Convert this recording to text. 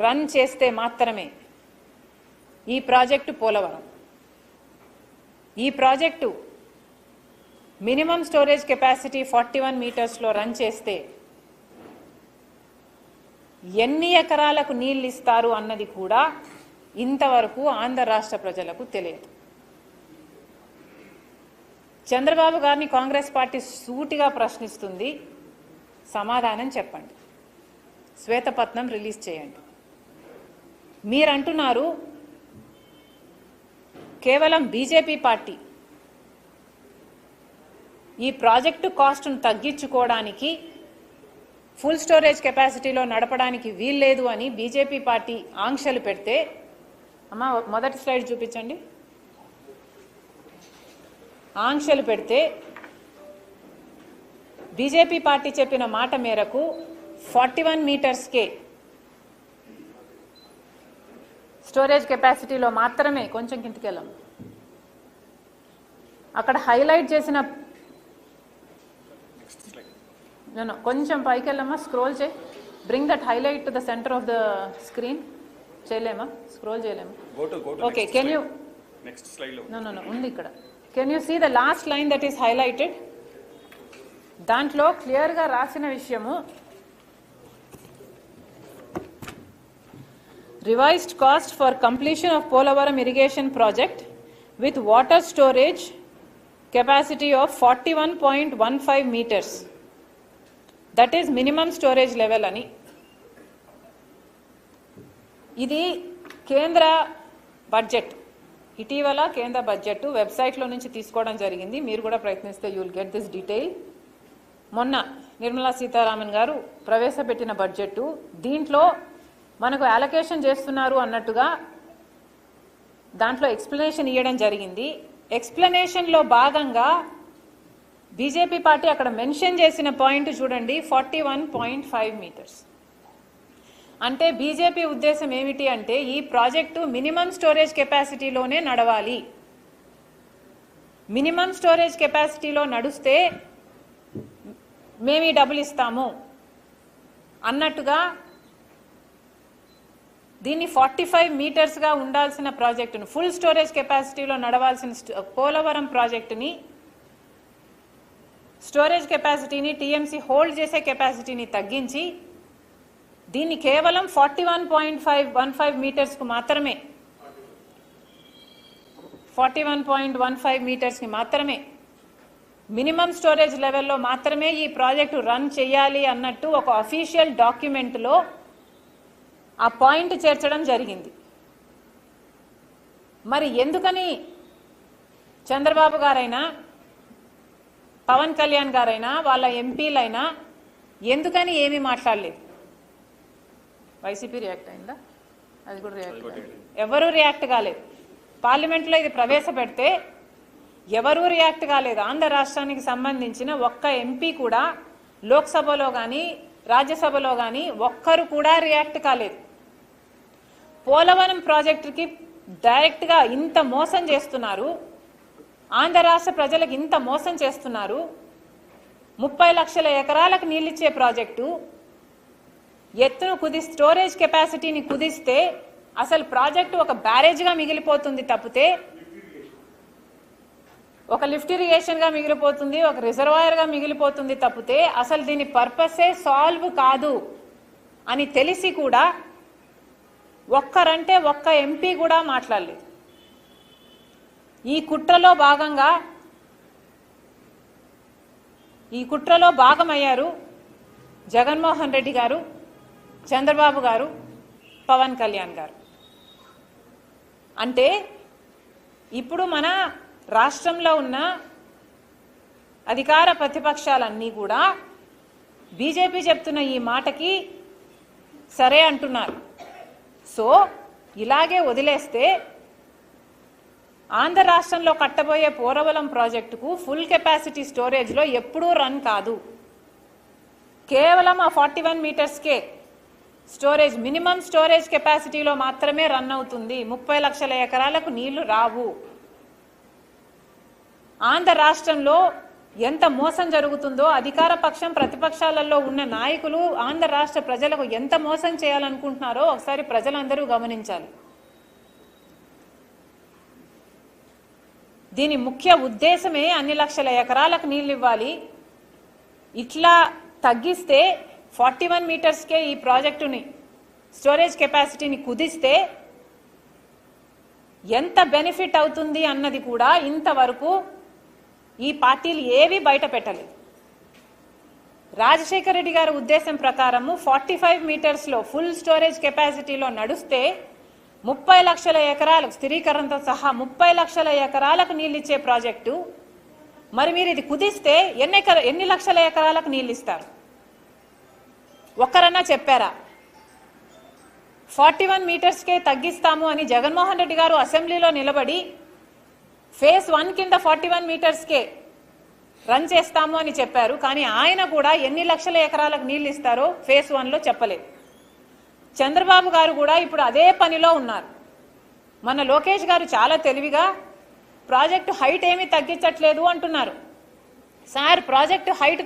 Run చేస్తే మాత్రమే ఈ ప్రాజెక్టు పోలవరం ఈ ప్రాజెక్టు మినిమం స్టోరేజ్ కెపాసిటీ 41 మీటర్స్లో రన్ చేస్తే ఎన్ని ఎకరాలకు నీళ్ళు ఇస్తారు అన్నది కూడా ఇంతవరకు ఆంధ్ర రాష్ట్ర ప్రజలకు తెలియదు. చంద్రబాబు గారిని కాంగ్రెస్ పార్టీ సూటిగా ప్రశ్నిస్తుంది, సమాధానం చెప్పండి, శ్వేతపత్రం రిలీజ్ చేయండి. మీరంటున్నారు కేవలం బీజేపీ పార్టీ ఈ ప్రాజెక్టు కాస్ట్ను తగ్గించుకోవడానికి ఫుల్ స్టోరేజ్ కెపాసిటీలో నడపడానికి వీల్లేదు అని బీజేపీ పార్టీ ఆంక్షలు పెడితే, అమ్మా మొదటి స్లైడ్ చూపించండి, ఆంక్షలు పెడితే బీజేపీ పార్టీ చెప్పిన మాట మేరకు 41 మీటర్స్కే స్టోరేజ్ కెపాసిటీలో మాత్రమే, కొంచెం కిందకి వెళ్ళాం, అక్కడ హైలైట్ చేసిన కొంచెం పైకి వెళ్ళమ్మా, స్క్రోల్ చేయి, bring that highlight to the centre of the screen. చేయలేమా, స్క్రోల్ చేయలేమా? Okay, can you next slide లో నో ఉంది ఇక్కడ. Can you see the last line that is highlighted? దాంట్లో క్లియర్గా రాసిన విషయము, revised cost for completion of Polavaram irrigation project with water storage capacity of 41.15 metres, that is minimum storage level అని. ఇది కేంద్ర బడ్జెట్, ఇటీవల కేంద్ర బడ్జెట్ వెబ్సైట్లో నుంచి తీసుకోవడం జరిగింది. మీరు కూడా ప్రయత్నిస్తే you will get this detail. మొన్న నిర్మలా సీతారామన్ గారు ప్రవేశపెట్టిన బడ్జెట్, దీంట్లో మనకు అలొకేషన్ చేస్తున్నారు అన్నట్టుగా దాంట్లో ఎక్స్ప్లెనేషన్ ఇవ్వడం జరిగింది. ఎక్స్ప్లెనేషన్లో భాగంగా బీజేపీ పార్టీ అక్కడ మెన్షన్ చేసిన పాయింట్ చూడండి, 41.5 మీటర్స్. అంటే బీజేపీ ఉద్దేశం ఏమిటి అంటే ఈ ప్రాజెక్టు మినిమం స్టోరేజ్ కెపాసిటీలోనే నడవాలి, మినిమం స్టోరేజ్ కెపాసిటీలో నడుస్తే మేము డబ్బులు ఇస్తాము అన్నట్టుగా దీన్ని 45 మీటర్స్గా ఉండాల్సిన ప్రాజెక్టును, ఫుల్ స్టోరేజ్ కెపాసిటీలో నడవాల్సిన పోలవరం ప్రాజెక్టుని, స్టోరేజ్ కెపాసిటీని, టీఎంసీ హోల్డ్ చేసే కెపాసిటీని తగ్గించి దీన్ని కేవలం 41.15 మీటర్స్కు మాత్రమే, 41.15 మీటర్స్కి మాత్రమే మినిమం స్టోరేజ్ లెవెల్లో మాత్రమే ఈ ప్రాజెక్టు రన్ చేయాలి అన్నట్టు ఒక అఫీషియల్ డాక్యుమెంట్లో ఆ పాయింట్ చేర్చడం జరిగింది. మరి ఎందుకని చంద్రబాబు గారైనా పవన్ కళ్యాణ్ గారైనా వాళ్ళ ఎంపీలైనా ఎందుకని ఏమీ మాట్లాడలేదు? వైసీపీ రియాక్ట్ అయిందా? అది కూడా రియాక్ట్ కాలేదు, ఎవరూ రియాక్ట్ కాలేదు. పార్లమెంట్లో ఇది ప్రవేశపెడితే ఎవరూ రియాక్ట్ కాలేదు. ఆంధ్ర రాష్ట్రానికి సంబంధించిన ఒక్క ఎంపీ కూడా లోక్సభలో కానీ రాజ్యసభలో కానీ ఒక్కరు కూడా రియాక్ట్ కాలేదు. పోలవరం ప్రాజెక్టుకి డైరెక్ట్గా ఇంత మోసం చేస్తున్నారు, ఆంధ్ర రాష్ట్ర ప్రజలకు ఇంత మోసం చేస్తున్నారు. 30 లక్షల ఎకరాలకు నీళ్ళిచ్చే ప్రాజెక్టు ఎత్తును స్టోరేజ్ కెపాసిటీని కుదిస్తే అసలు ప్రాజెక్టు ఒక బ్యారేజ్గా మిగిలిపోతుంది తప్పితే, ఒక లిఫ్ట్ ఇరిగేషన్గా మిగిలిపోతుంది, ఒక రిజర్వాయర్గా మిగిలిపోతుంది తప్పితే అసలు దీని పర్పసే సాల్వ్ కాదు అని తెలిసి కూడా ఒక్కరంటే ఒక్క ఎంపీ కూడా మాట్లాడలేదు. ఈ కుట్రలో భాగమయ్యారు జగన్మోహన్ రెడ్డి గారు, చంద్రబాబు గారు, పవన్ కళ్యాణ్ గారు. అంటే ఇప్పుడు మన రాష్ట్రంలో ఉన్న అధికార ప్రతిపక్షాలన్నీ కూడా బీజేపీ చెప్తున్న ఈ మాటకి సరే అంటున్నారు. సో ఇలాగే వదిలేస్తే ఆంధ్ర రాష్ట్రంలో కట్టబోయే పోలవరం ప్రాజెక్టుకు ఫుల్ కెపాసిటీ స్టోరేజ్లో ఎప్పుడూ రన్ కాదు. కేవలం ఆ 41 మీటర్స్కే స్టోరేజ్, మినిమం స్టోరేజ్ కెపాసిటీలో మాత్రమే రన్ అవుతుంది. 30 లక్షల ఎకరాలకు నీళ్లు రావు. ఆంధ్ర రాష్ట్రంలో ఎంత మోసం జరుగుతుందో అధికార పక్షం ప్రతిపక్షాలలో ఉన్న నాయకులు ఆంధ్ర రాష్ట్ర ప్రజలకు ఎంత మోసం చేయాలనుకుంటున్నారో ఒకసారి ప్రజలందరూ గమనించాలి. దీని ముఖ్య ఉద్దేశమే అన్ని లక్షల ఎకరాలకు నీళ్ళు ఇవ్వాలి. ఇట్లా తగ్గిస్తే 41 మీటర్స్కే ఈ ప్రాజెక్టుని స్టోరేజ్ కెపాసిటీని కుదిస్తే ఎంత బెనిఫిట్ అవుతుంది అన్నది కూడా ఇంతవరకు ఈ పార్టీలు ఏవి బయట పెట్టలేదు. రాజశేఖర రెడ్డి గారి ఉద్దేశం ప్రకారము 45 మీటర్స్లో ఫుల్ స్టోరేజ్ కెపాసిటీలో నడుస్తే 30 లక్షల ఎకరాలకు స్థిరీకరణతో సహా 30 లక్షల ఎకరాలకు నీళ్ళు ఇచ్చే ప్రాజెక్టు. మరి మీరు ఇది కుదిస్తే ఎన్ని లక్షల ఎకరాలకు నీళ్ళు ఇస్తారు? ఒక్కరన్నా చెప్పారా? 41 మీటర్స్కే తగ్గిస్తాము అని జగన్మోహన్ రెడ్డి గారు అసెంబ్లీలో నిలబడి ఫేజ్ 1 కింద 41 మీటర్స్కే రన్ చేస్తాము అని చెప్పారు. కానీ ఆయన కూడా ఎన్ని లక్షల ఎకరాలకు నీళ్ళు ఇస్తారో ఫేజ్ 1లో చెప్పలేదు. చంద్రబాబు గారు కూడా ఇప్పుడు అదే పనిలో ఉన్నారు. మన లోకేష్ గారు చాలా తెలివిగా ప్రాజెక్టు హైట్ ఏమీ తగ్గించట్లేదు అంటున్నారు. Sir, project height